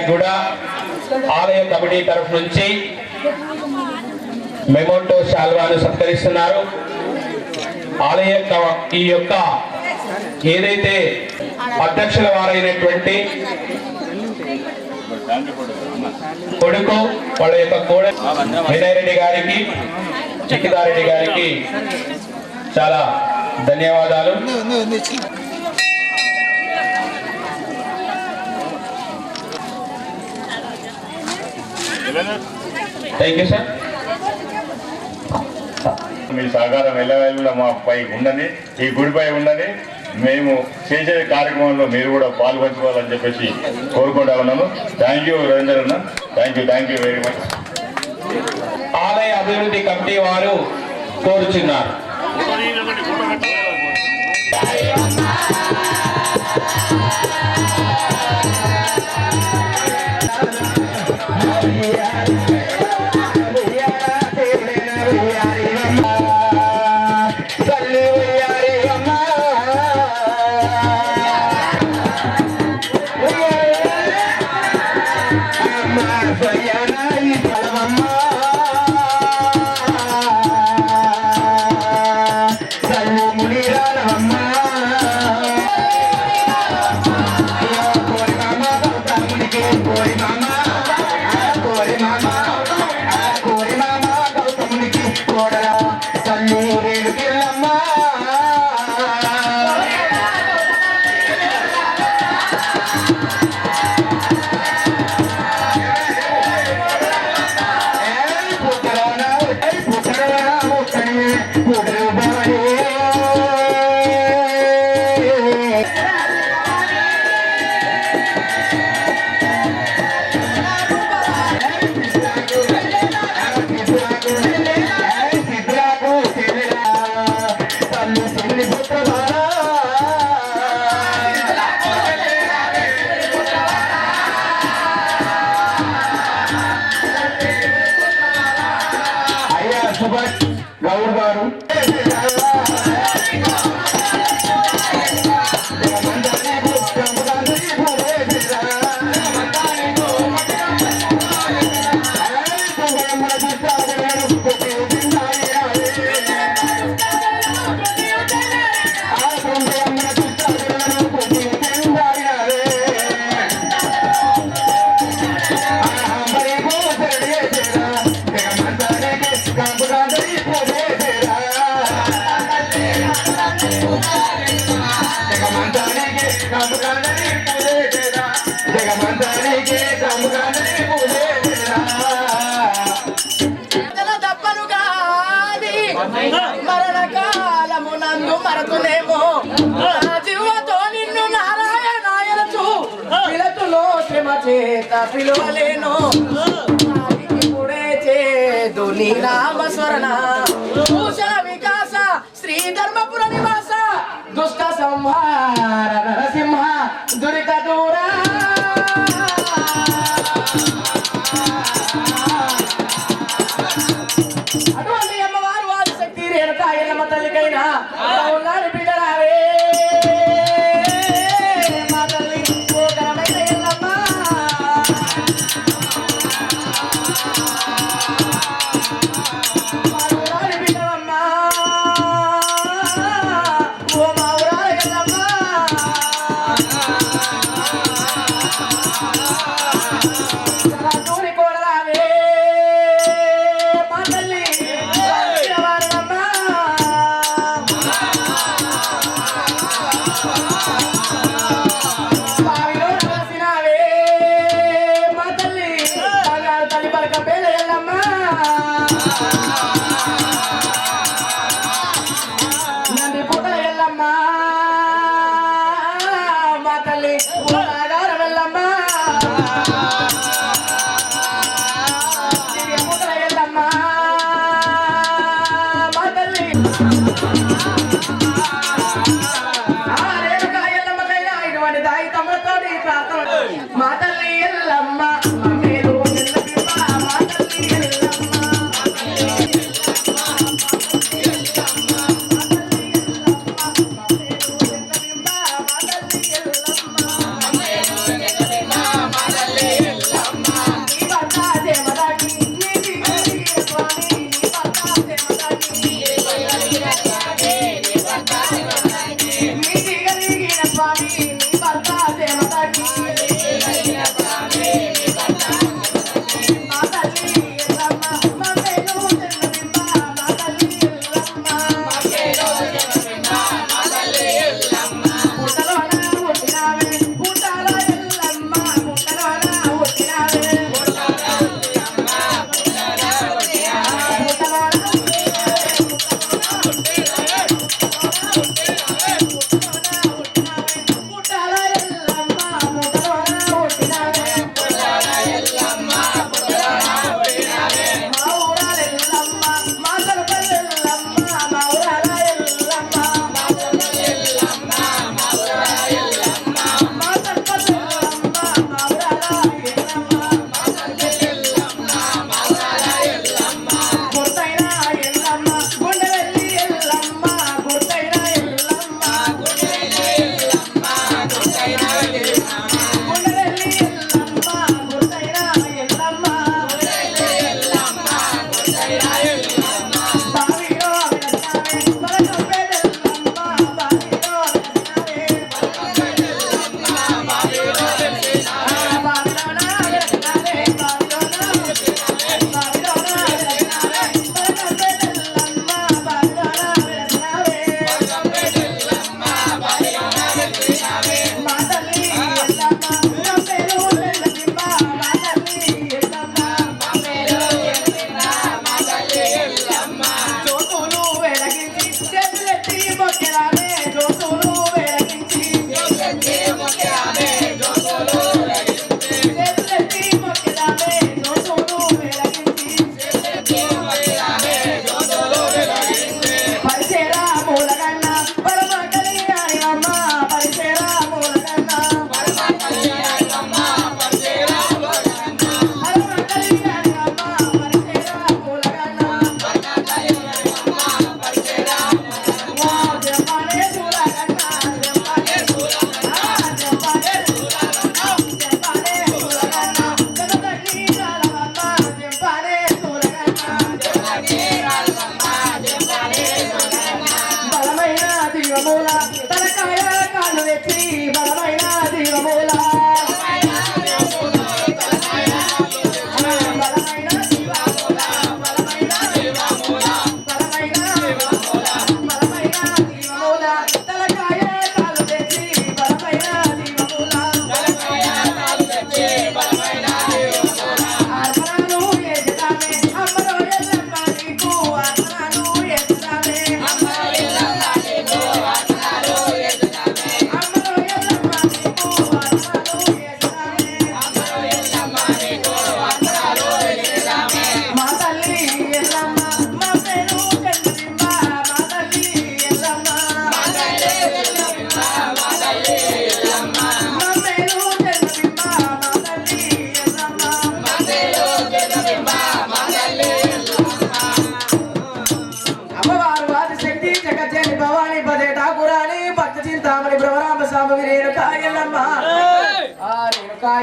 కూడా ఆలయ కమిటీ తరఫు నుంచి మెమోంటో శాల్వాను సత్కరిస్తున్నారు. ఆలయ ఈ యొక్క ఏదైతే అధ్యక్షుల వారైనటువంటి కొడుకు వాళ్ళ యొక్క కోడ వినయ్ రెడ్డి గారికి, చిక్కిదారెడ్డి గారికి చాలా ధన్యవాదాలు. Thank you sir. మీ సహకారం ఎల్లవేళ మాపై ఉండని, ఈ గుడిపై ఉండని, మేము చేసే కార్యక్రమంలో మీరు కూడా పాల్పంచుకోవాలని చెప్పేసి కోరుకుంటా ఉన్నాము. థ్యాంక్ యూ రవీంద్ర అన్న, థ్యాంక్ యూ వెరీ మచ్. ఆలయ అభివృద్ధి కమిటీ వారు కోరుచున్నారు. గౌడ్ గారు మరణకాలమునందు మరతులేమో జీవతో నిన్ను నారాయణాయనచు పిలతులో శ్రమ చేత పిలువలేను ఇప్పుడే చేదు నీ నామస్మరణ భూషణ వికాస శ్రీ ధర్మపుర నివాస దుష్ట సంహార నరసింహ దురిత దూరా అటువంటి అమ్మవారు వారి శక్తి రేణుకా ఎల్లమ్మ తల్లికైనా ఉన్నాడు బిడ్డరావే మా తల్లి ఓకరమైన ఎల్లమ్మ ఊరాడి బిడ్డవమ్మ ఓ మా ఊరాడి ఎల్లమ్మ బావిలో నలసినావే మా తల్లి బంగారు తల్లి పలక పేద ఎల్లమ్మ నంది పుట్ట ఎల్లమ్మ మా తల్లి నాగారం ఎల్లమ్మ పుట్ట ఎల్లమ్మ మా తల్లి ఇటువంటి దాయి తమ్ములతోటి ప్రార్థన మా తల్లి ఎల్లమ్మ మా పేరు ఎల్లమ్మ మా తల్లి ఎల్లమ్మ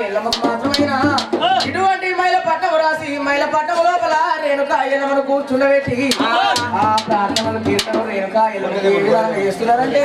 ఎల్లమ్మకు మాత్రమైనా ఇటువంటి మైల పట్టం రాసి మైల పట్టం లోపల రేణుకా ఎల్లమ్మను కూర్చుండబెట్టి ఆ ప్రార్థనలు కీర్తనలు రేణుకా ఎల్లమ్మకు ఏ విధంగా చేస్తున్నారంటే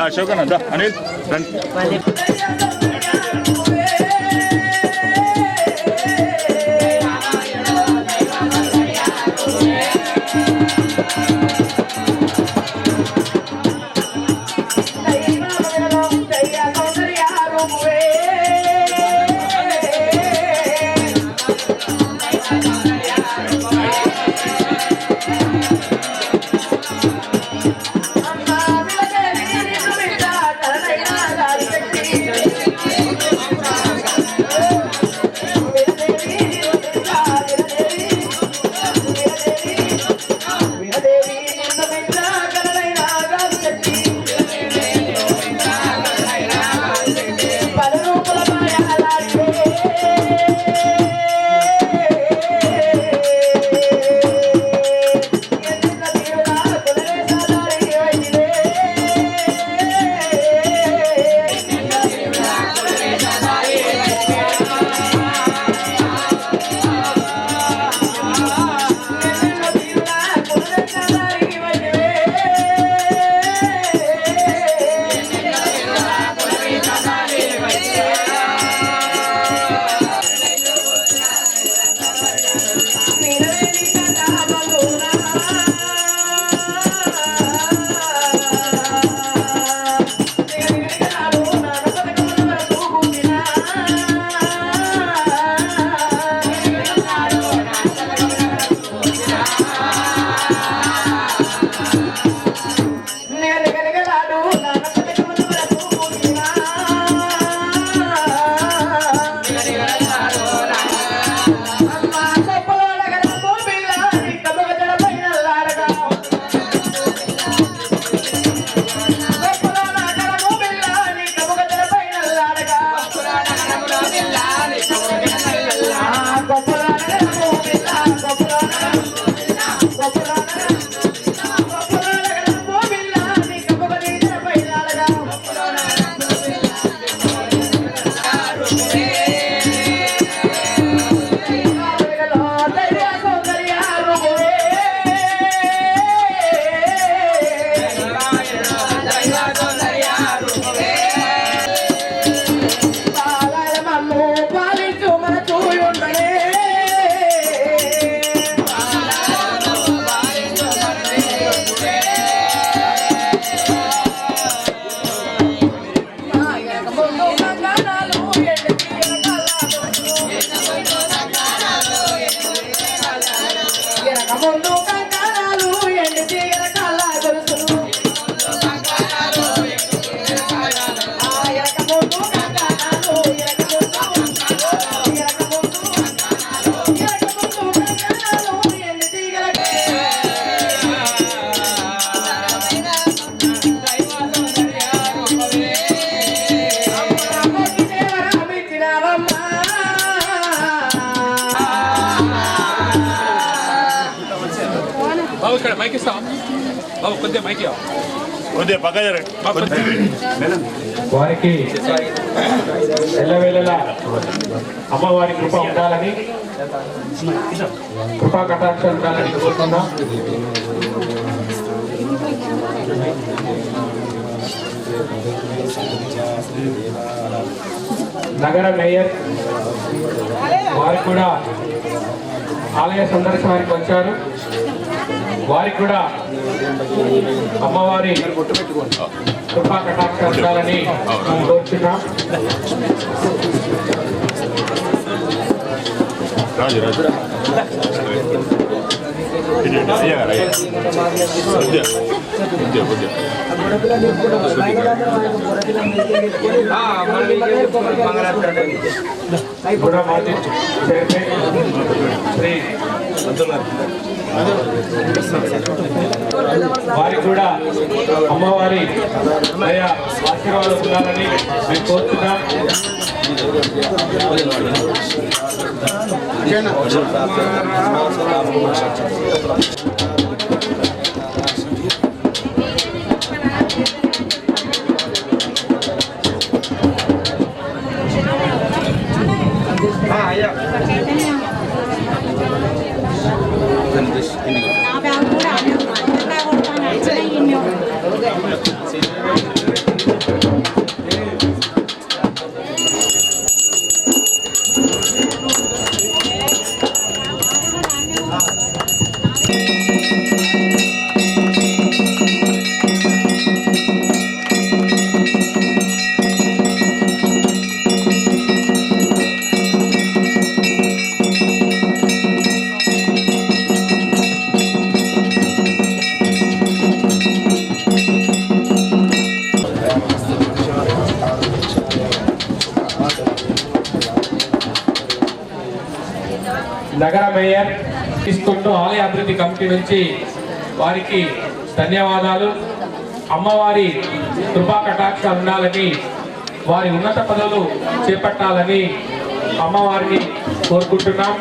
అశోక్ అన్న అనిల్ రండి. వారికి ఎల్లవేళలా అమ్మవారి కృప ఉండాలని కృపా కటాక్షం ఉండాలని కోరుతున్నా. నగర మేయర్ వారు కూడా ఆలయ సందర్శనానికి వచ్చారు. వారికి కూడా అమ్మవారి కృపా కటాక్షాలని కోరుచున్నాం. కూడా మాజీ చైర్మన్ శ్రీ వారికి కూడా అమ్మవారి దయ ఆశీర్వాదాలు ఉండాలని మేము కోరుతున్నాం. నగర మేయర్ తీసుకుంటూ ఆలయ అభివృద్ధి కమిటీ నుంచి వారికి ధన్యవాదాలు. అమ్మవారి కృపా కటాక్షాలు ఉండాలని, వారి ఉన్నత పదవులు చేపట్టాలని అమ్మవారిని కోరుకుంటున్నాం.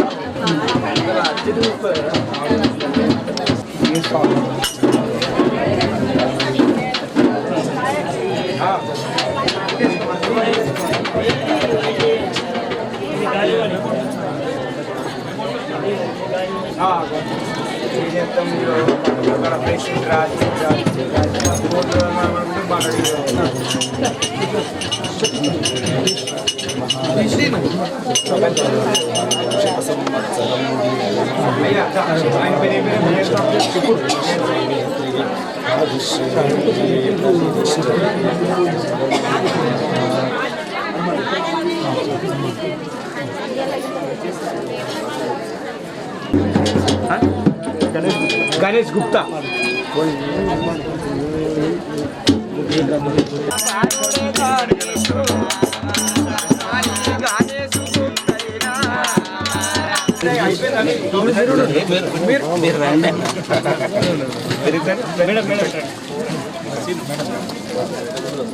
गणेश गुप्ता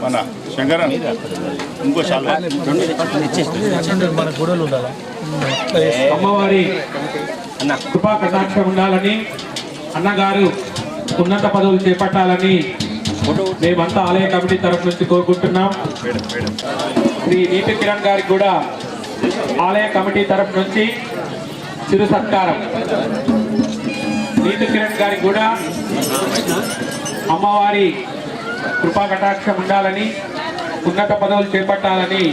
మన శంకరన్ ఇంకో చాలా మన గొడవలు ఉండాలా అమ్మవారి కృపా కటాక్షం ఉండాలని, అన్నగారు ఉన్నత పదవులు చేపట్టాలని మేమంతా ఆలయ కమిటీ తరఫు నుంచి కోరుకుంటున్నాం. శ్రీ నీతి కిరణ్ గారికి కూడా ఆలయ కమిటీ తరఫు నుంచి చిరు సత్కారం. నీతి కిరణ్ గారికి కూడా అమ్మవారి కృపా కటాక్షం ఉండాలని, ఉన్నత పదవులు చేపట్టాలని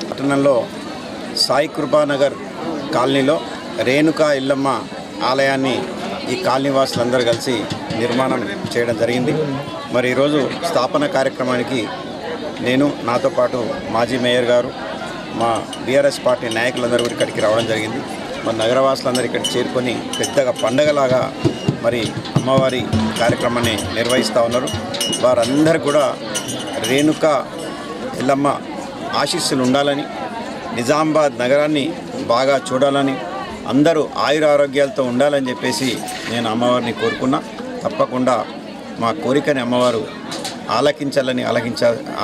పట్టణంలో సాయి కృపానగర్ కాలనీలో రేణుకా ఎల్లమ్మ ఆలయాన్ని ఈ కాలనీ వాసులందరూ కలిసి నిర్మాణం చేయడం జరిగింది. మరి ఈరోజు స్థాపన కార్యక్రమానికి నేను, నాతో పాటు మాజీ మేయర్ గారు, మా బీఆర్ఎస్ పార్టీ నాయకులందరూ కూడా ఇక్కడికి రావడం జరిగింది. మరి నగరవాసులందరూ ఇక్కడికి చేరుకొని పెద్దగా పండగలాగా మరి అమ్మవారి కార్యక్రమాన్ని నిర్వహిస్తూ ఉన్నారు. వారందరూ కూడా రేణుకా ఎల్లమ్మ ఆశీస్సులు ఉండాలని, నిజామాబాద్ నగరాన్ని బాగా చూడాలని, అందరూ ఆయురారోగ్యాలతో ఉండాలని చెప్పేసి నేను అమ్మవారిని కోరుకున్నా. తప్పకుండా మా కోరికని అమ్మవారు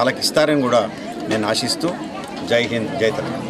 ఆలకిస్తారని కూడా నేను ఆశిస్తూ జై హింద్, జై తెలంగాణ.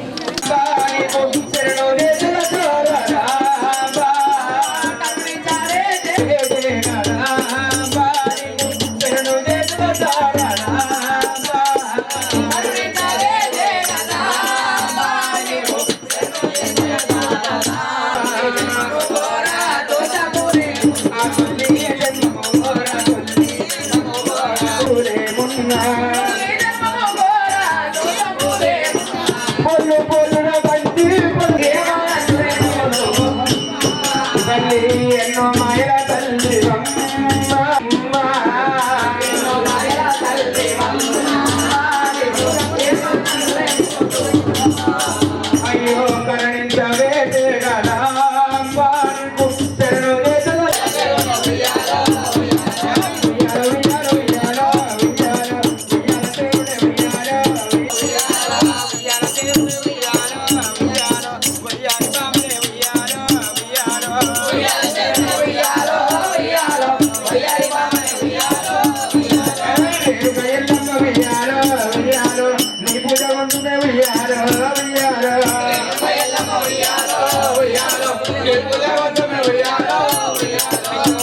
ఉయ్యాలో ఉయ్యాలో నీ పూజ వంతునే ఉయ్యాలో ఉయ్యాలో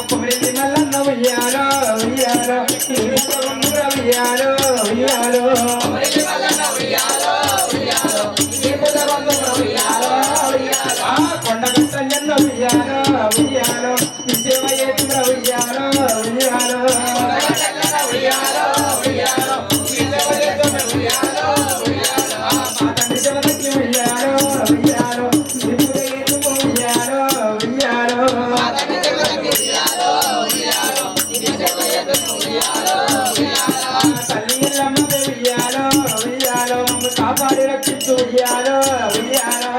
కొమరెల్లి మల్లన్న ఉయ్యాలో ఉయ్యాలో నీ పూజ వంతున ఉయ్యాలో ఉయ్యాలో కొండగట్ట జన్న ఉయ్యాలో ఉయ్యాలో నీ సేవ చేతుల ఉయ్యాలో ఉయ్యాలో కాపాడి రక్షించు ఉయ్యాలో ఉయ్యాలో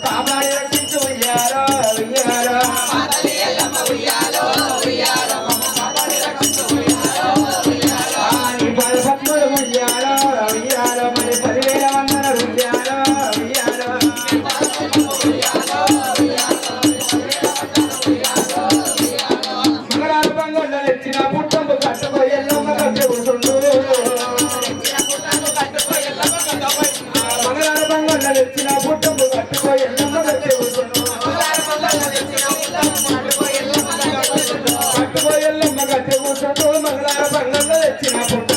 కాపాడి రక్షించు ఉయ్యాలో ఉయ్యాలో నీ పదపత్ములు ఉయ్యాలో ఉయ్యాలో మరి 10,000 వందల ఉయ్యాలో ఉయ్యాలో మంగళారు బంగొండలు ఎత్తిన పుట్టంపు కట్టుకో ఎల్లమ్మ కట్టె కూర్చుండు మంగళారు బంగొండలు ఎత్తిన పుట్టంపు కట్టుకో ఎల్లమ్మ కట్టె కూర్చుండు కట్టుకో ఎల్లమ్మ కట్టె కూర్చుండు మంగళారు బంగొండలు ఎత్తిన పుట్టం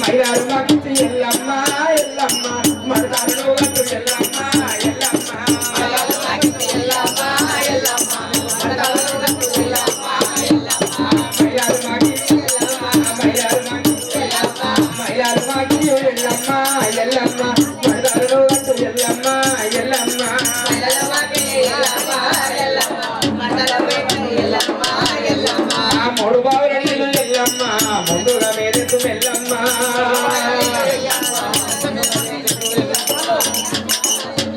మైలారు మాకిచ్చి ఎల్లమ్మ ఎల్లమ్మ మడతారు గట్టు ఎల్లమ్మ ఎల్లమ్మ మైలారు మాకి ఎల్లమ్మ ఎల్లమ్మ మడతారు గట్టు ఎల్లమ్మ ఎల్లమ్మ మూడు బావులు ఎల్లమ్మ ముందుగా మేరెత్తు ఎల్లమ్మ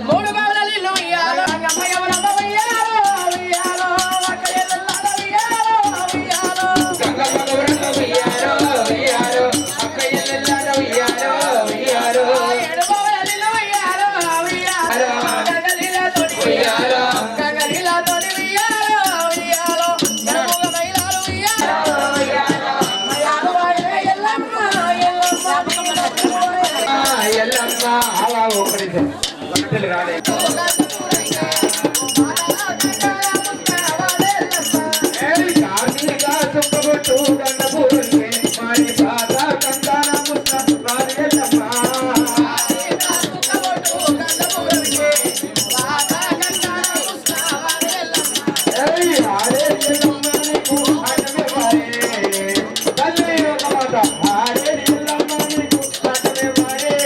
మూడు బావులు ఉయ్యాలో అమ్మ ఎవరమ్మ ఉయ్యాలో ఉయ్యాలో అక్క ఎల్లమ్మ ఉయ్యాలో ఉయ్యాలో గంగమ్మ గౌరమ్మ ఉయ్యాలో ఉయ్యాలో అక్క ఎల్లమ్మ ఉయ్యాలో ఉయ్యాలో ఏడు బావులు ఉయ్యాలో ఉయ్యాలో గంగలీల తోడి ఉయ్యాలో గంగలీల తోడి ఉయ్యాలో ఉయ్యాలో గంగమ్మ మైలాలు ఉయ్యాలో ఉయ్యాలో ఎల్లమ్మ ఎల్లమ్మ అలా ఒకటి రాలే సుఖబొట్టు గండపూరుంటే మారి పాత కందాన ముస్త రాలి ఎల్లమ్మ ఆడే ఎల్లమ్మ నీకు అన్నమే మారే తల్లి ఒక మాట ఆడే ఎల్లమ్మ నీకు అన్నమే మారే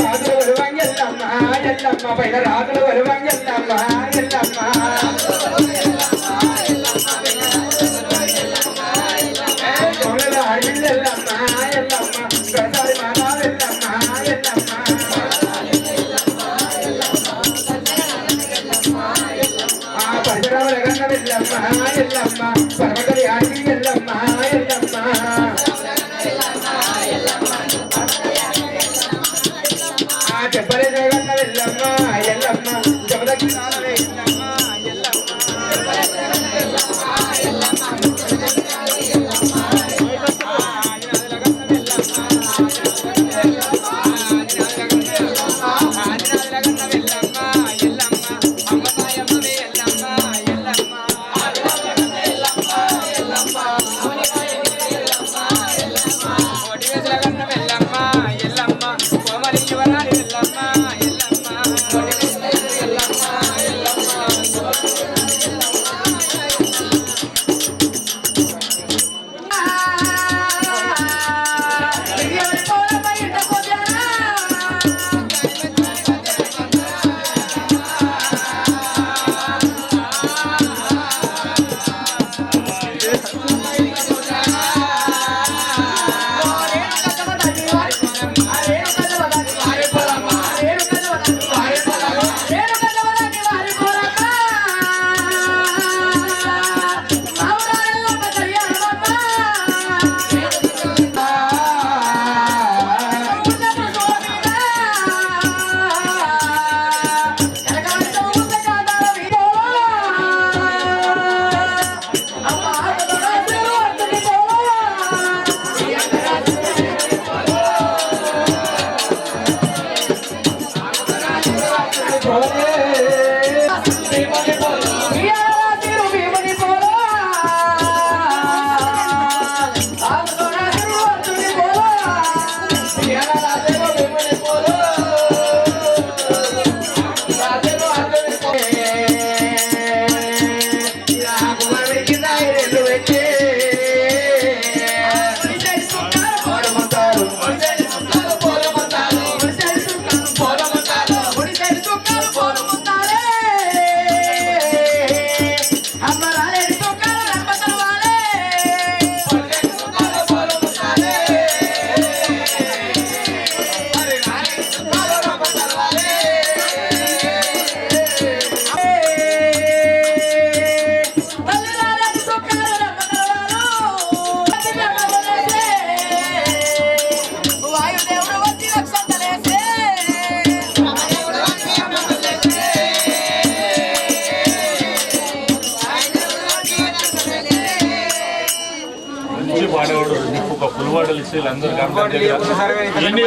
రాజులు వరువంగెల్లమ్మ ఎల్లమ్మ పైన రాజులు వరువంగెల్లమ్మ ఎల్లమ్మ కొనల అడిల్లెల్లమ్మ ఎల్లమ్మ ప్రసారి మానవెల్లమ్మ ఎల్లమ్మ పరిసరాల గన్న వెళ్ళమ్మ ఎల్లమ్మ పరమగలి ఆడి ఎల్లమ్మ ఎల్లమ్మ చెప్పలే జగన్న వెళ్ళమ్మ ఎల్లమ్మ జమదగ్గి నాలే ఎల్లమ్మ ఎల్లమ్మ ఎల్లమ్మ మంచి పాడేవాడు నీకు ఒక పులివాడలు ఇస్తే వీళ్ళందరూ ఎన్ని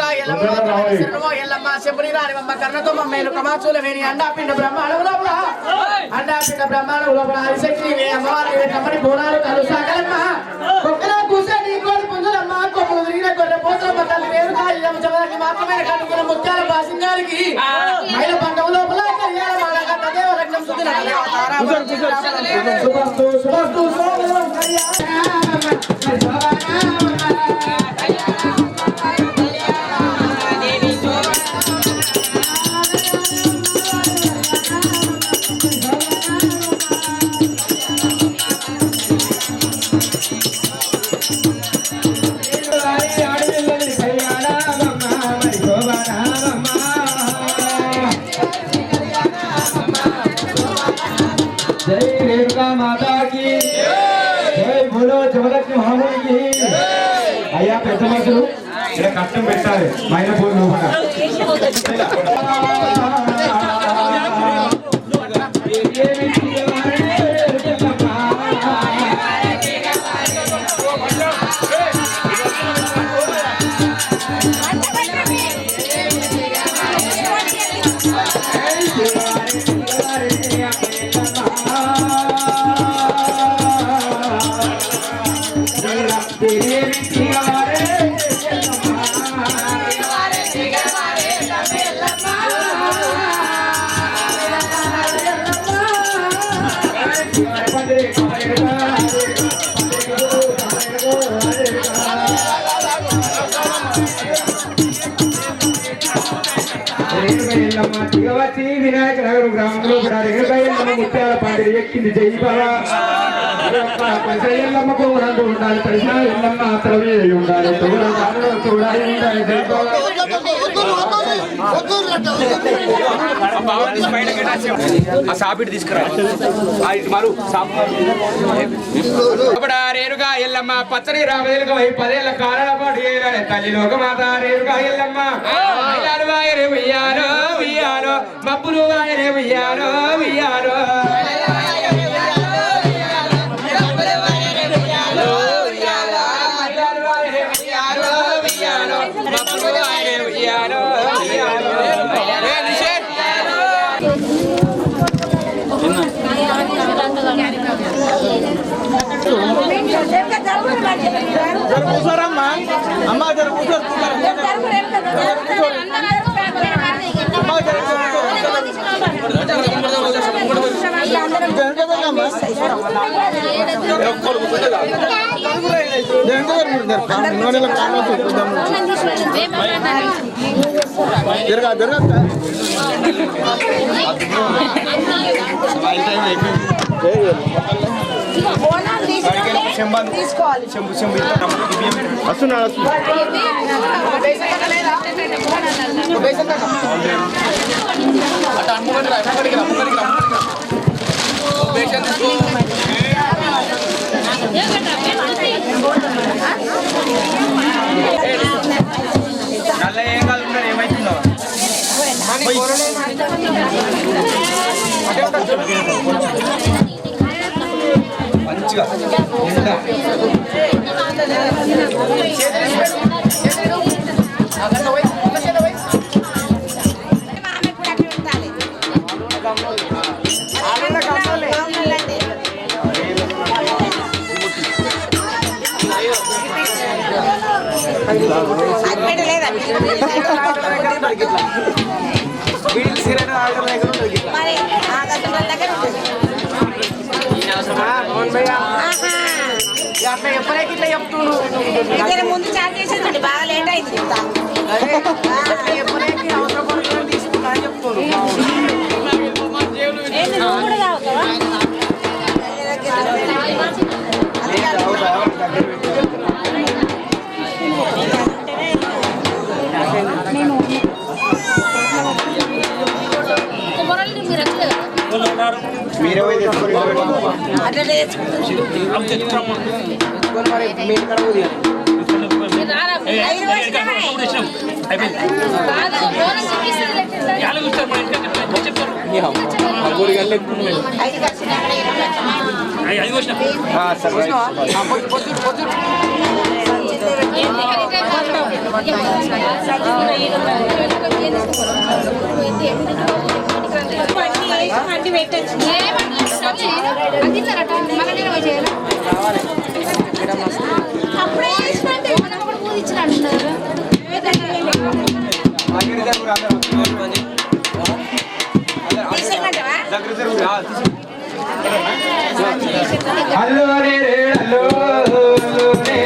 రేణుకా ఎల్లమ్మ ఎల్లమ్మ శబరి రానివమ్మ కర్ణతో మేలు కమాచుల వేణి అండాపిండ బ్రహ్మాండం లోపల అండాపిండ బ్రహ్మాండం లోపల హరిశక్తి అమ్మవారి కమ్మని బోనాలు కలు సాగలమ్మ కుక్కల కూసని కోడి పుంజలమ్మ కొమ్మలు తిరిగిన గొర్రె పోతలమ్మ తల్లి రేణుకా ఎల్లమ్మ చవదానికి మాత్రమే కట్టుకున్న ముత్యాల బాసింగారికి మైల పండం లోపల కళ్యాణ మాడగట్ట దేవరత్నం సుదిన శుభస్తు శుభస్తు శోభనం అయ్యా పెద్ద మనుషులు ఇలా కష్టం పెట్టాలి మైన పూలు వినాయక నగర్ గ్రామంలో ముత్యాల పాండి ఎక్కింది జై బాబా ఎల్లమ్మ కోరంటూ ఉండాలి పరిసర ఎల్లమ్మ తలవి ఉండాలి చూడాలి ఉండాలి జై బాబా సాపిటి తీసుకురా రేరుగా ఎల్లమ్మ పచ్చడి రామేలుగా 10 ఏళ్ల కాలాల పాటు తల్లి లోకమాత రేరుగా ఎల్లమ్మ ఉయ్యాలో ఉయ్యాలో మబ్బులు వాయరే ఉయ్యాలో ఉయ్యాలో కూర్చోరమ్మా అమ్మ తీసుకోవాలి నల్ల ఏం కాదు ఏమైతుందో మంచిగా అట్లా ఎప్పుడైతే ఇట్లా చెప్తున్నాడు ముందు చార్జ్ చేసేదండి బాగా లేట్ అయింది ఎప్పుడైతే అవసరం పడుతుందని తీసుకుంటా అని చెప్తున్నాడు మీరే పోయి తెచ్చుకొని మరి మీరు ఇక్కడ అప్పుడే మనం కూడా పూజ ఇచ్చిన అంటున్నారు. హలో రే హలో రే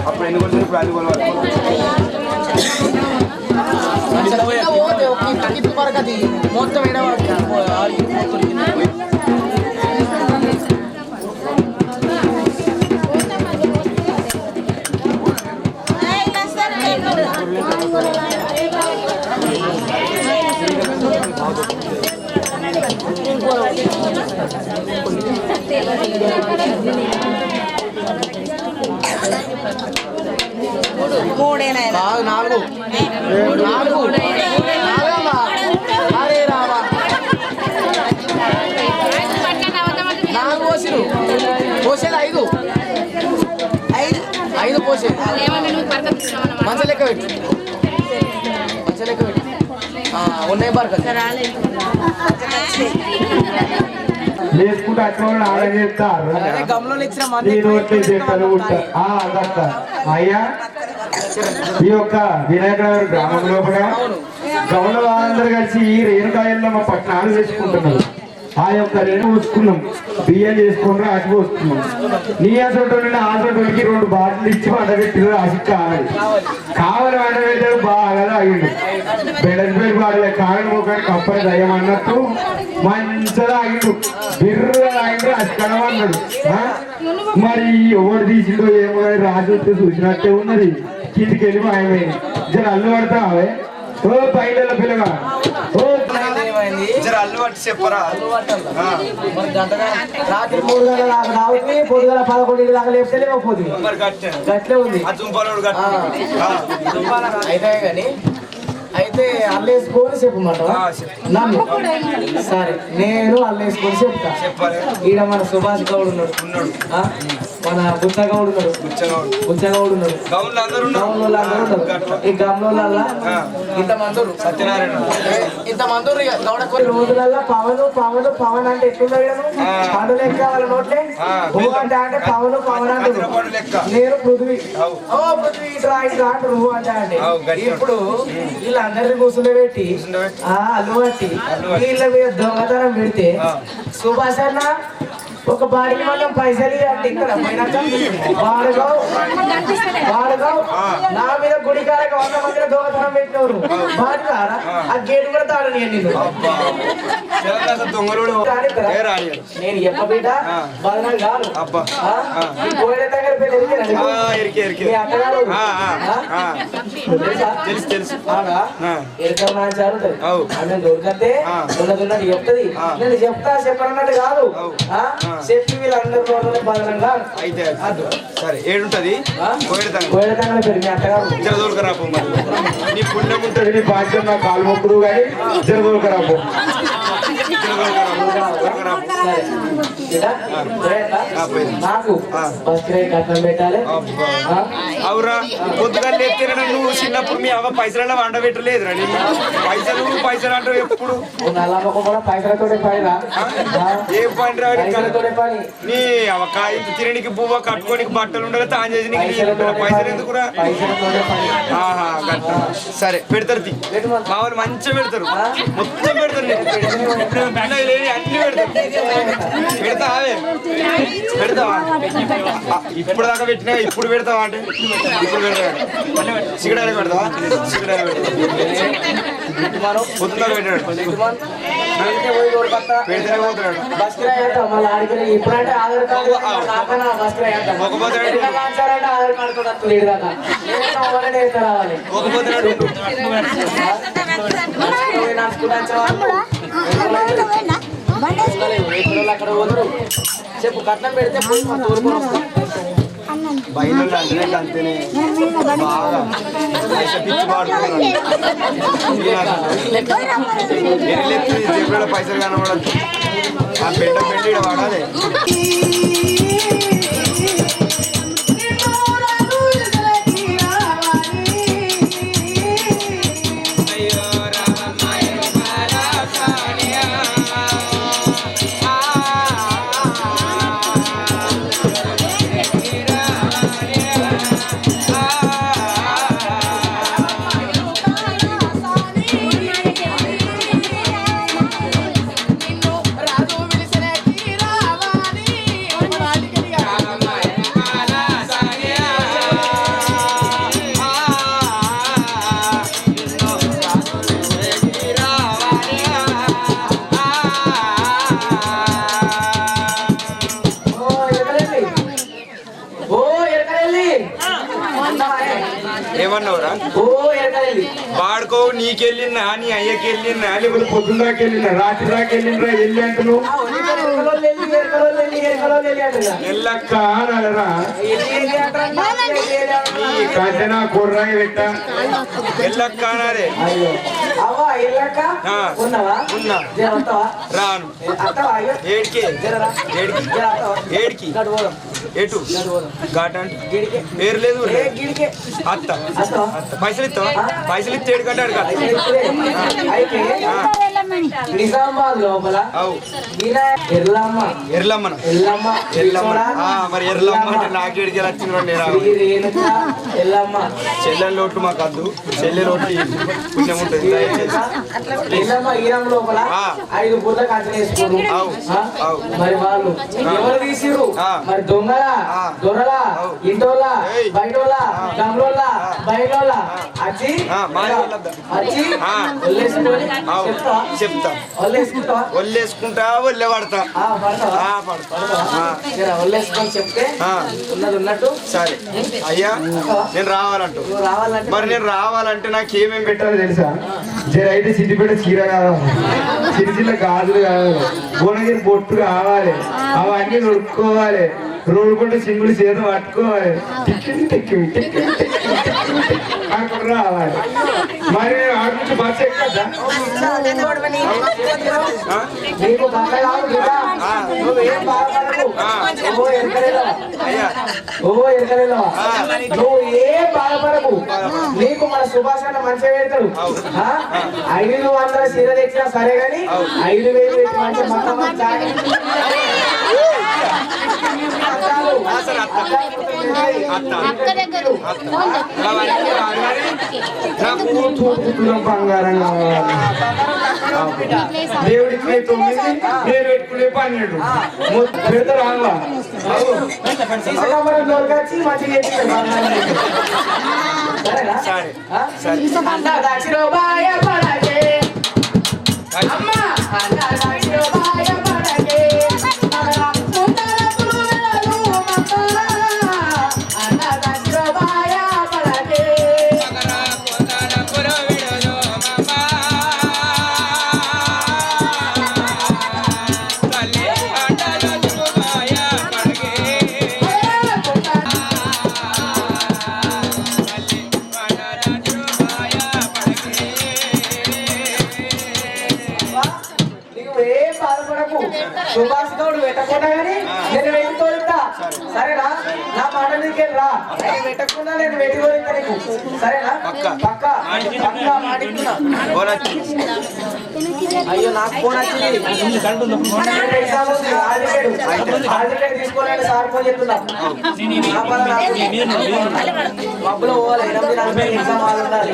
అప్పుడు ఎన్ని కొడుతుంది ఇప్పుడు అది కొలవాలి మొత్తం నాలుగు పోసిరు పోసేది ఐదు పోసేది మంచి లెక్క పెట్టి ఉన్నాయి బార్ కదా లేసుకుంటే అక్కడ ఆడగేస్తారు గమలో ఇచ్చిన అయ్యా ఈ యొక్క వినాయకుడు గ్రామం లోపల గమల వాళ్ళందరూ కలిసి ఈ రేణుకాయల్లో మా పట్టణాలు వేసుకుంటున్నారు. ఆ యొక్క రేణు పోసుకున్నాం, బియ్యం చేసుకుని రాసి పోసుకున్నాం. నీ అసలు ఆసోటికి 2 బాటిల్ ఇచ్చి వండబెట్టి రాసి కావాలి వండబెట్టాడు బాగా తాగిండు. బెడసిపోయి బాడలే కాగని ముఖానికి కప్పని దయ్యం అన్నట్టు మంచిగా తాగిండు, బిర్రగా తాగిండు, అది కనవన్నాడు. మరి ఎవరు తీసిండో ఏమో కానీ రాసి వస్తే చూసినట్టే ఉన్నది. కిందికి వెళ్ళి మాయమైంది. జర అల్లు పడతావే ఓ పైల పిల్లగా ఓ అల్లు పట్టి చెప్పరా రాత్రి 3 గంటల దాకా రావుతుంది, పొద్దుగల 11 దాకా లేపితే పోతుంది. గట్లే ఉంది అయితే కానీ అయితే అల్లేసుకొని చెప్పమాట నన్ను సరే నేను అల్లేసుకొని చెప్తా. ఈడ మన సుభాష్ గౌడ్ ఉన్నాడు, మన బుచ్చగౌడ్ ఉన్నాడు, బుచ్చగౌడ్ ఉన్నాడు, గౌన్లో అందరూ ఉన్నారు. ఈ గమ్లోళ్ళ ఇంతమంది సత్యనారాయణ ఇంతమంది గౌడ కొన్ని రోజులలో పవన్ పవన్ పవన్ అంటే ఎట్లున్నాడు పండు లెక్క వాళ్ళ నోట్లే అంటే అంటే పవన్ పవన్ అంటే నేను పృథ్వీ పృథ్వీ ఇట్రా ఇట్రా అంటే నువ్వు అంటే అంటే ఇప్పుడు వీళ్ళందరినీ కూర్చుని పెట్టి అల్లు పట్టి వీళ్ళ మీద దొంగతనం పెడితే సుభాష్ అన్న ఒక బాడికి మనం పైసలు ఇవ్వండి ఇక్కడ వాడుగావు నా మీద గుడికారక 100 మందిలో దొంగతనం పెట్టినవారు బాడుకారా ఆ గేటు కూడా తాడు నేను నేను చెప్పబిడ్డ బదనం కాదు కోయల దగ్గర మీ అత్తగారు ఎరకమాచారు ఆమె దొరికితే ఉన్నది చెప్తుంది. నేను చెప్పనన్నట్టు కాదు, చెప్పి వీళ్ళందరూ బదనంగా అయితే సరే ఏడుంటది కోయల పేరు మీ అత్తగారు జరదోలుకరాపు నీ పుణ్యం ఉంటుంది. నీ బాధ్యత నా కాలు మొక్కుడు కానీ జరదోలుకరాపు నాకు కట్నం పెట్టాలి. అవురా పొద్దుగా లేస్తే నువ్వు చిన్నప్పుడు మీ అవ్వ పైసలు వండ పెట్టలేదురా పైసలు పైసలు అంటావు ఎప్పుడు కూడా పైసలతో పనిరా ఏం పని రా పని నీ అవకాయ తినడానికి బువ్వ కట్టుకోనికి బట్టలు ఉండాలి తాను చేసి పైసలు ఎందుకురా ఆహా గట్ట సరే పెడతారు మా వాళ్ళు మంచిగా పెడతారు మొత్తం పెడతారు అన్ని పెడతారు పెడతావే పెడతావా ఇప్పుడు దాకా పెట్టినా ఇప్పుడు పెడతావా అంటే ఇప్పుడు పెడతావా సిగడాలు పెడతావా సిగడాలు పెడతావు పొద్దుగా పెట్టాడు పెడితేనే పోతున్నాడు ఇప్పుడంటే ఆధార్ కార్డు ఆధార్ అక్కడ పోతారు. చెప్పు కట్నం పెడితే పోయి బయలు అంతేనే బాగా పిచ్చి పాడుతున్నాడు పైసలు కనబడదు ఆ పెంట పెండి వాడాలి. ఏమన్నావురా? ఓ ఎరకలేదు వాడుకో నీకెళ్ళినా నీ అయ్యకి వెళ్ళినా లేకపోతే పొద్దున్న దాకా వెళ్ళిన రాత్రి దాకా వెళ్ళినరా వెళ్ళి అంటున్నావు ఎల్లక్క అనరా ఈ కంటెనా కుర్రాయి పెట్ట ఎల్లక్క అనారే. అవ్వా ఎల్లక్క ఆ. ఉన్నావా ఉన్నా. జర వస్తావా రాను. అత్తవా అయ్యో ఏడికి జరరా ఏడికి జర వస్తావా ఏడికి గడు పోదాం ఎటు గడు పోదాం ఘాట్ అంటే గిడికే పేరు లేదు ఏ గిడికే అత్త వస్తావా అత్త పైసలు ఇస్తావా? పైసలు ఇస్తే ఏడు కట్టాడు కదా. అయితే నిజామాబాద్ లోపల అవు వినాయక ఎర్లమ్మ ఎర్లమ్మన ఎల్లమ్మ ఎర్లమ్మ. చూడా? మరి ఎర్లమ్మ అంటే నాకేడికి వచ్చిన శ్రీ రేణుక ఎల్లమ్మ చెల్లెని లోటు మాకు వద్దు. చెల్లె లోటు పుణ్యం ఉంటుంది దయచేసి. ఎల్లమ్మ ఈరం లోపల ఆ. 5 పూట కంచనేసుకోరు అవు. అవు. మరి వాళ్ళు ఎవరు తీసిరు ఆ. మరి దొంగల ఆ. దొరల అవు. ఇంటోళ్ళ ఏయ్. బయటోళ్ళ గమ్లోళ్ళ బయటోళ్ళ వచ్చి మాయోళ్ళద్దా. వచ్చి ఆ. వల్లేసుకొని అవు. చెప్తావా చెప్తా. వల్లేసుకుంటావా ఒళ్ళేసుకుంటా ఒళ్ళే పడతా. పడతావా ఆ, పడతా. పడతావా? జర వల్లేసుకొని చెప్తే ఆ. ఉన్నది ఉన్నట్టు సరే అయ్యా నేను రావాలంటూ. నువ్వు రావాలంటే మరి నేను రావాలంటే నాకు ఏమేమి పెట్టాలి? పెట్టాలి తెలుసా జర అయితే సిద్దిపేట చీర కావాలి చిన్న గాజులు కావాలి భువనగిరి బొట్టు కావాలి అవన్నీ నొడుక్కోవాలి రోడ్డుకుంటే సింగులు చేత పట్టుకోవాలి టిక్కింగ్ టిక్కింగ్ టిక్కింగ్ అక్కడ రావాలి మరి నేను ఆడ నుంచి బస్సు ఎక్కద్దా ఆ? నీకు బండ కాదు బిడ్డ. నువ్వేం బాధపడకు. ఓ ఎరకలేదా? అయ్యా ఓ ఎరకలేదా? నువ్వు ఏం బాధపడకు. నీకు మన సుభాష్ అన్న మంచిగా పెడతాడు. 500 చీర తెచ్చినా సరే గాని 5,000 పెట్టి మంచి మొత్తం సరే అత్త అత్త అక్క దగ్గర అవన్నీ రాదు కానీ నాకు తూపుతున్న బంగారం కావాలి దేవుడికి 9 నేను పెట్టుకునే 12 మొత్తం పెడతా రావా సీసకమరం దొరకచ్చి మంచిగా చేపిస్తాడు. సరేనా? సరే ఆ? సరే అన్నా దాచిరో బాయ పడకే. అమ్మా అన్నా దాచిరో బాయ పడకే. అన్నా ముందర పురుగలు మమ్మా. అన్నా దాచిరో బాయ పడకే. నీకు ఏం బాధపడకు. సుభాష్ గౌడ్ పెట్టకుండా కానీ నేను వెట్టి తోలుతా. సరేనా? నా మాట నీకేం రా. నేను పెట్టకుండా నేను వెట్టి తోలుతా నీకు. సరేనా? పక్క. పక్క పక్క మాటిస్తున్నా. పోనొచ్చి. అయ్యో నాకు ఫోన్ వచ్చింది. ఎగ్జామ్ ఉంది. హాల్ టికెట్ తీసుకోవాలని సార్ ఫోన్ చెప్తున్నా. నా పని నాకు. మబ్బులో పోవాలి. 8:40 ఎగ్జామ్ హాల్ ఉండాలి.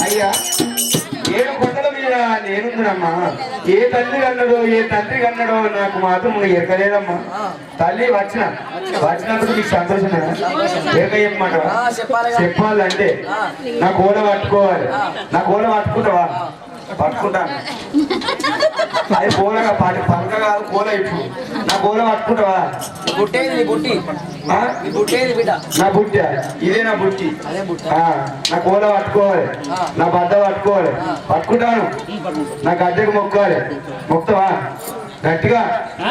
అయ్యా 7 కొండల మీద నేనుందిరా వచ్చినమ్మా ఏ తల్లి కన్నడో ఏ తండ్రి కన్నడో నాకు మాత్రం ఎరకలేదమ్మా. తల్లి వచ్చినప్పుడు నీకు సంతోషం ఎరక చెప్పమంటావా? చెప్పాలంటే నా గోడ పట్టుకోవాలి. నా గోడ పట్టుకుంటావా? పట్టుకుంటాను. అది గోడగా పలక కాదు గోడ. ఇప్పుడు నా గోడ పట్టుకుంటావా? బుట్టేది బుట్టి ఆ? బుట్టేది బిడ్డ నా బుట్టి ఇదే నా బుట్టి. నా గోడ పట్టుకోవాలి. నా బద్ద పట్టుకోవాలి. పట్టుకుంటాను. నా గడ్డకు మొక్కాలి. మొక్తావా గట్టిగా? నా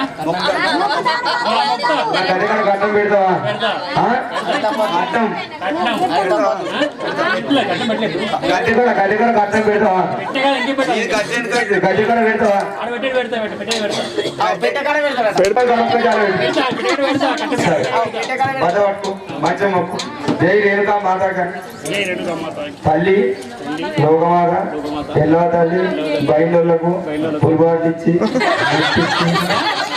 గడ్డ గడ్డం పెడతావా? అడ్డం గడ్డి కూడా గడ్డం పెడతావా? గడ్డి కూడా పెడతావా? బద్ద పట్టుకో మంచిగా మొక్కు. జై రేణుకా మాతాక తల్లి లోకమాత ఎల్లవ తల్లి బయలులకు పులిబాటిచ్చి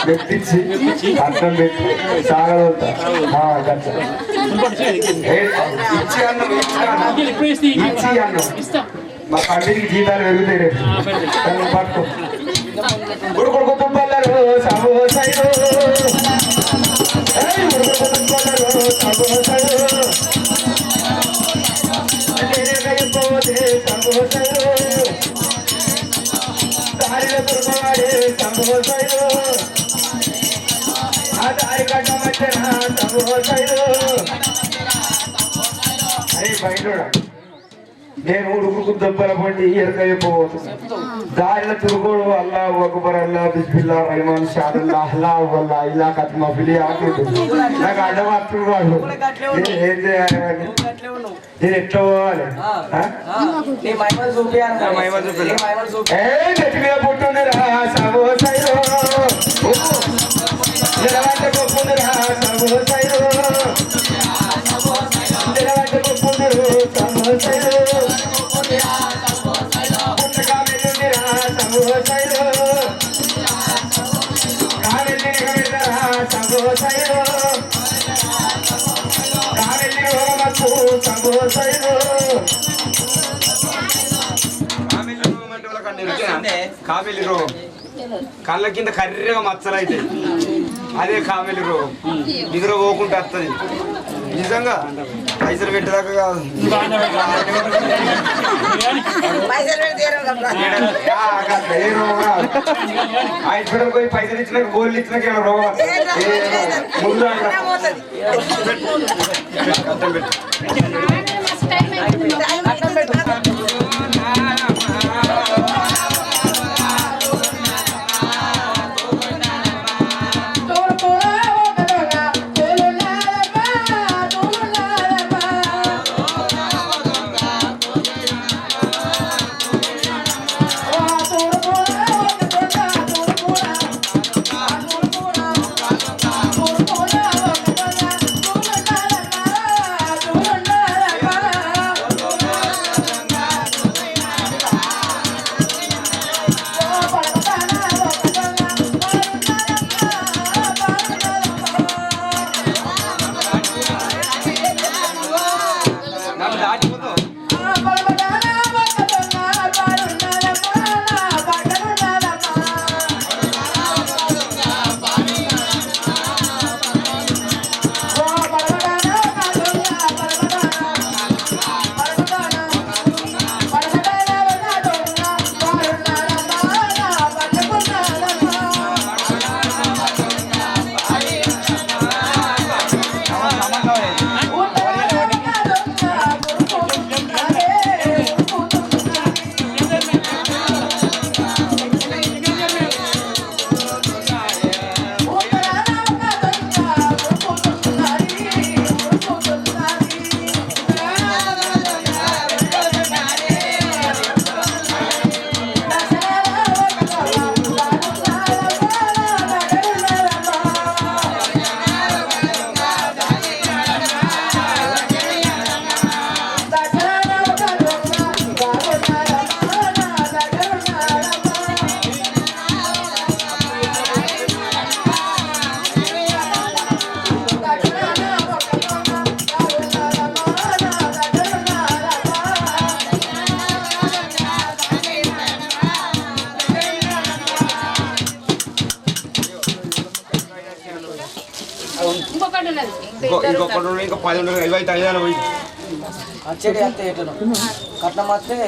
మెప్పించి అర్థం పెట్టి సాగలుగుతా ఇచ్చి అన్నం ఇచ్చి అన్నం మా కంటికి జీతాలు పెరుగుతాయి రేపు పట్టుకో. ఉడుకుడుకు తుప్పల్లరు సబో సైడు ఉడుకుడుకు తుప్పల్లరు సబో సైడు పోతే సబో సైడు దారిలో దుర్గవాడే సబో సైడు ఆ దారి కట్ట మధ్యన సబో సైడు. అరే బయట నేను ఉడుకు దెబ్బల పండి ఎరకైపోతున్నా. దారిలో తిరుగుడు అల్లా అక్బర్ అల్లా బిస్మిల్లా రహమాన్ షాదుల్లా అల్లా వల్లా ఇలా కత్మా పిలి ఆకుడు నాకు అడ్డమాత్రుడు వాడు. ఏం చేయాలి? నేను ఎట్లా పోవాలి? గట్టి మీద పుట్టుంది రా సబో సైరో నిలబడ్డ గొప్పంది రా సబో సైరో నిలబడ్డ గొప్పంది సబో సైరో కామెలి రోగం కళ్ళ కింద కర్రీగా మచ్చలైతే అదే కామెలి రోగం. నిద్ర పోకుండా వస్తుంది. నిజంగా పైసలు పెట్టేదాకా కాదు. హాస్పిటల్ పోయి పైసలు ఇచ్చినాక గోళ్ళు ఇచ్చినాక రోగం ముందు ఇంకొకటి ఉన్నాయి, ఇంకా 10 ఉన్నాయి, 5 అయితే 5 పోయి వచ్చేది అత్తే ఎట్లా కట్నం వస్తే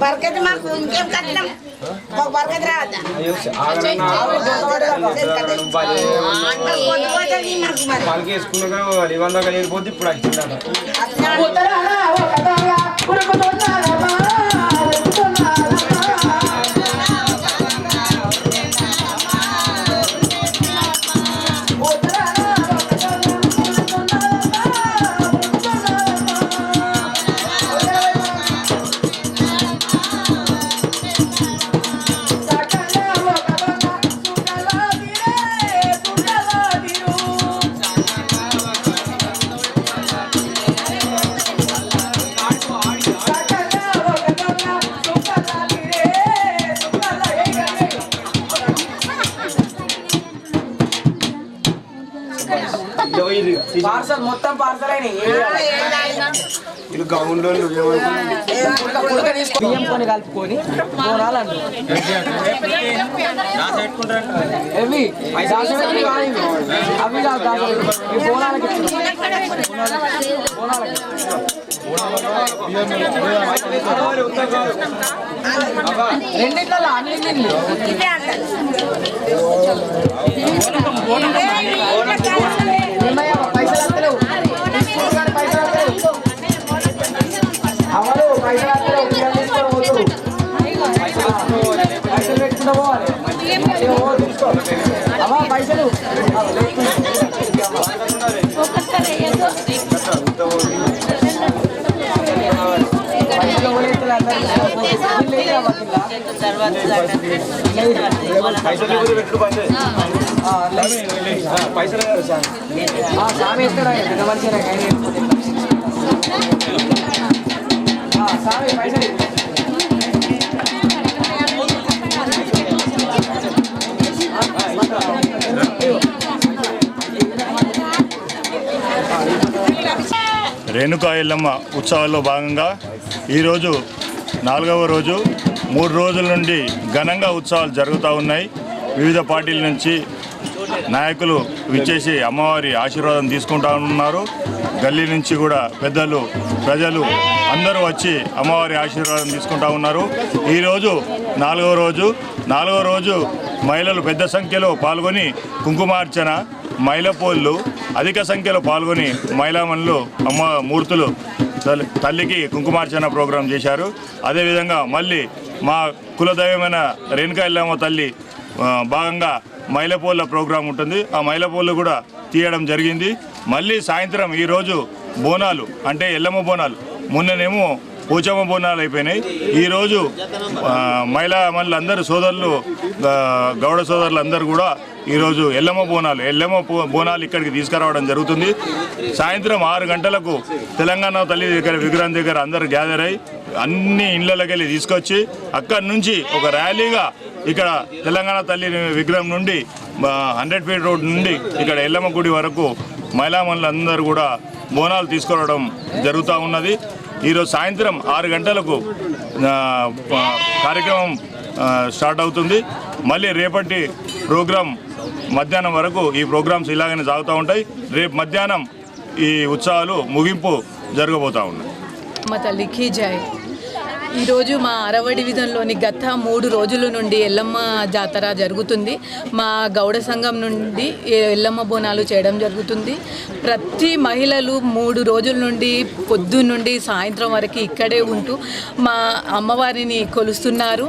బర్కత్ మాకు ఇంకేం కట్నం బర్కత్ రావద్దా వాళ్ళకి వేసుకున్నా ఇవంతా కలిగిపోతే ఇప్పుడు వచ్చిందట పార్సల్ మొత్తం పార్సల్ అయినాయి ఇది గౌన్లో బియ్యం కొని కలుపుకొని బోనాలండి ఎవి అవి కాదు ఈ బోనాలకి రెండిట్లలో అన్ని పైసలు వస్తలేవు పైసలు వస్తలేవు అవరు పైసలు వస్తలేవు తీసుకొని పోతురు పైసలు పెట్టుకుంటూ పోవాలి తీసుకో అమ్మా పైసలు పైసలు సామి ఇస్తాడా పెద్ద మనిషి సామి పైసలు రేణుకా ఎల్లమ్మ ఉత్సవాల్లో భాగంగా ఈరోజు 4వ రోజు 3 రోజుల నుండి ఘనంగా ఉత్సవాలు జరుగుతూ ఉన్నాయి. వివిధ పార్టీల నుంచి నాయకులు విచ్చేసి అమ్మవారి ఆశీర్వాదం తీసుకుంటా ఉన్నారు. గల్లీ నుంచి కూడా పెద్దలు ప్రజలు అందరూ వచ్చి అమ్మవారి ఆశీర్వాదం తీసుకుంటా ఉన్నారు. ఈరోజు 4వ రోజు మహిళలు పెద్ద సంఖ్యలో పాల్గొని కుంకుమార్చన మైలపోళ్ళు అధిక సంఖ్యలో పాల్గొని మహిళామణులు అమ్మ మూర్తులు తల్లికి కుంకుమార్చన ప్రోగ్రాం చేశారు. అదేవిధంగా మళ్ళీ మా కులదైవమైన రేణుకా ఎల్లమ్మ తల్లి భాగంగా మైలపోళ్ళ ప్రోగ్రాం ఉంటుంది. ఆ మైలపోళ్ళు కూడా తీయడం జరిగింది. మళ్ళీ సాయంత్రం ఈరోజు బోనాలు అంటే ఎల్లమ్మ బోనాలు, మొన్ననేమో పోచమ్మ బోనాలు అయిపోయినాయి. ఈరోజు మహిళలు అందరూ సోదరులు గౌడ సోదరులు అందరూ కూడా ఈరోజు ఎల్లమ్మ బోనాలు ఇక్కడికి తీసుకురావడం జరుగుతుంది. సాయంత్రం 6 గంటలకు తెలంగాణ తల్లి దగ్గర విగ్రహం దగ్గర అందరూ గ్యాదర్ అయ్యి అన్ని ఇళ్లకి వెళ్ళి తీసుకొచ్చి అక్కడి నుంచి ఒక ర్యాలీగా ఇక్కడ తెలంగాణ తల్లి విగ్రహం నుండి 100 ఫీట్ రోడ్ నుండి ఇక్కడ ఎల్లమ్మ గుడి వరకు మహిళామణులు అందరూ కూడా బోనాలు తీసుకురావడం జరుగుతూ ఉన్నది. ఈరోజు సాయంత్రం 6 గంటలకు కార్యక్రమం స్టార్ట్ అవుతుంది. మళ్ళీ రేపటి ప్రోగ్రాం మధ్యాహ్నం వరకు ఈ ప్రోగ్రామ్స్ ఇలాగనే సాగుతూ ఉంటాయి. రేపు మధ్యాహ్నం ఈ ఉత్సవాలు ముగింపు జరగబోతూ ఉన్నాయి. మా తల్లికి జై. ఈరోజు మా అరవడి విధంలోని గత 3 రోజుల నుండి ఎల్లమ్మ జాతర జరుగుతుంది. మా గౌడ సంఘం నుండి ఎల్లమ్మ బోనాలు చేయడం జరుగుతుంది. ప్రతి మహిళలు 3 రోజుల నుండి పొద్దున్న నుండి సాయంత్రం వరకు ఇక్కడే ఉంటూ మా అమ్మవారిని కొలుస్తున్నారు.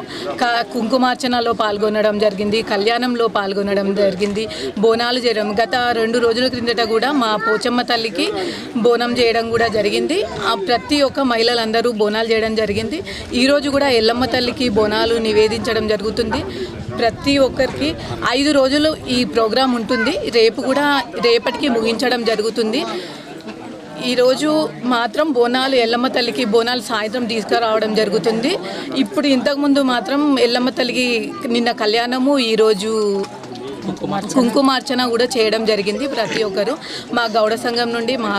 కుంకుమార్చనలో పాల్గొనడం జరిగింది, కళ్యాణంలో పాల్గొనడం జరిగింది, బోనాలు చేయడం. గత 2 రోజుల క్రిందట కూడా మా పోచమ్మ తల్లికి బోనం చేయడం కూడా జరిగింది. ప్రతి ఒక్క మహిళలందరూ బోనాలు చేయడం జరిగింది. ఈరోజు కూడా ఎల్లమ్మ తల్లికి బోనాలు నివేదించడం జరుగుతుంది. ప్రతి ఒక్కరికి 5 రోజులు ఈ ప్రోగ్రాం ఉంటుంది. రేపటికి ముగించడం జరుగుతుంది. ఈరోజు మాత్రం బోనాలు ఎల్లమ్మ తల్లికి బోనాలు సాయంత్రం తీసుకురావడం జరుగుతుంది. ఇప్పుడు ఇంతకుముందు మాత్రం ఎల్లమ్మ తల్లికి నిన్న కళ్యాణము, ఈరోజు కుంకుమార్చన కూడా చేయడం జరిగింది. ప్రతి ఒక్కరు మా గౌడ సంఘం నుండి మా